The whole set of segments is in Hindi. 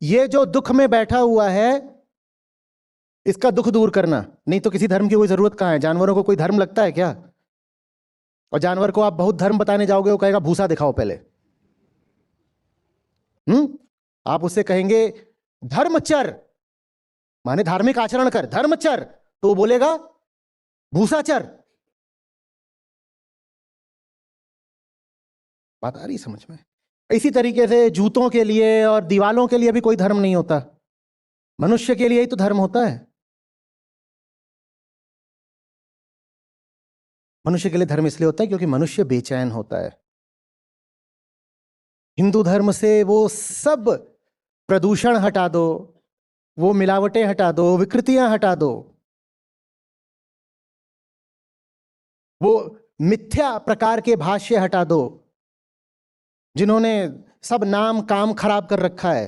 ये जो दुख में बैठा हुआ है इसका दुख दूर करना, नहीं तो किसी धर्म की कोई जरूरत कहाँ है। जानवरों को कोई धर्म लगता है क्या? और जानवर को आप बहुत धर्म बताने जाओगे वो कहेगा भूसा दिखाओ पहले। आप उससे कहेंगे धर्मचर माने धार्मिक आचरण कर, धर्मचर, तो वो बोलेगा भूसाचर। बात आ रही समझ में? इसी तरीके से जूतों के लिए और दीवालों के लिए भी कोई धर्म नहीं होता, मनुष्य के लिए ही तो धर्म होता है। मनुष्य के लिए धर्म इसलिए होता है क्योंकि मनुष्य बेचैन होता है। हिंदू धर्म से वो सब प्रदूषण हटा दो, वो मिलावटें हटा दो, विकृतियां हटा दो, वो मिथ्या प्रकार के भाष्य हटा दो जिन्होंने सब नाम काम खराब कर रखा है।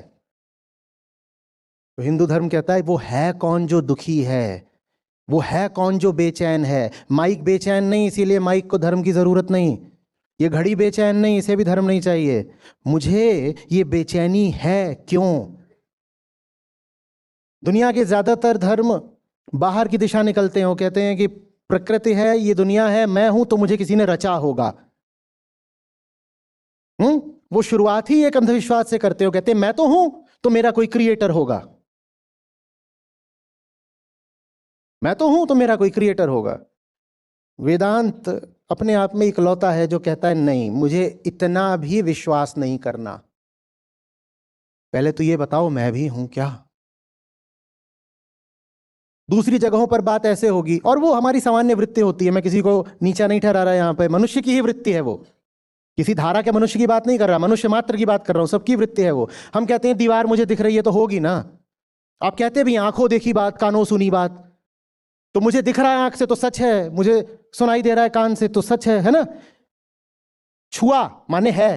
तो हिंदू धर्म कहता है वो है कौन जो दुखी है, वो है कौन जो बेचैन है। माइक बेचैन नहीं, इसीलिए माइक को धर्म की जरूरत नहीं। ये घड़ी बेचैन नहीं, इसे भी धर्म नहीं चाहिए। मुझे ये बेचैनी है क्यों? दुनिया के ज्यादातर धर्म बाहर की दिशा निकलते हैं। वो कहते हैं कि प्रकृति है, ये दुनिया है, मैं हूं तो मुझे किसी ने रचा होगा। वो शुरुआत ही एक अंधविश्वास से करते हो। कहते हैं मैं तो हूं तो मेरा कोई क्रिएटर होगा, मैं तो हूं तो मेरा कोई क्रिएटर होगा। वेदांत अपने आप में इकलौता है जो कहता है नहीं, मुझे इतना भी विश्वास नहीं करना। पहले तो ये बताओ मैं भी हूं क्या? दूसरी जगहों पर बात ऐसे होगी, और वो हमारी सामान्य वृत्ति होती है। मैं किसी को नीचा नहीं ठहरा रहा यहां पे, मनुष्य की ही वृत्ति है वो, किसी धारा के मनुष्य की बात नहीं कर रहा, मनुष्य मात्र की बात कर रहा हूं, सबकी वृत्ति है वो। हम कहते हैं दीवार मुझे दिख रही है तो होगी ना। आप कहते भी आंखों देखी बात कानों सुनी बात, तो मुझे दिख रहा है आंख से तो सच है, मुझे सुनाई दे रहा है कान से तो सच है ना। छुआ माने है,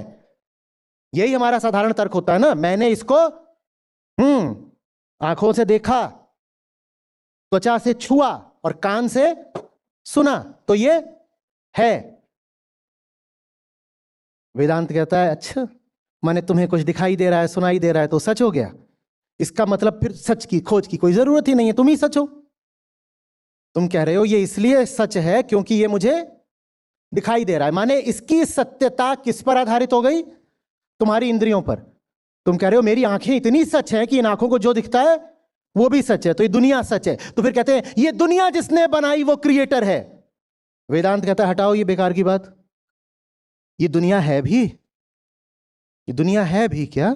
यही हमारा साधारण तर्क होता है ना। मैंने इसको आंखों से देखा, त्वचा से छुआ और कान से सुना, तो ये है। वेदांत कहता है अच्छा, माने तुम्हें कुछ दिखाई दे रहा है, सुनाई दे रहा है तो सच हो गया। इसका मतलब फिर सच की खोज की कोई जरूरत ही नहीं है, तुम ही सच हो। तुम कह रहे हो ये इसलिए सच है क्योंकि ये मुझे दिखाई दे रहा है, माने इसकी सत्यता किस पर आधारित हो गई? तुम्हारी इंद्रियों पर। तुम कह रहे हो मेरी आंखें इतनी सच है कि इन आंखों को जो दिखता है वो भी सच है, तो ये दुनिया सच है। तो फिर कहते हैं ये दुनिया जिसने बनाई वो क्रिएटर है। वेदांत कहता है हटाओ ये बेकार की बात, ये दुनिया है भी, ये दुनिया है भी क्या?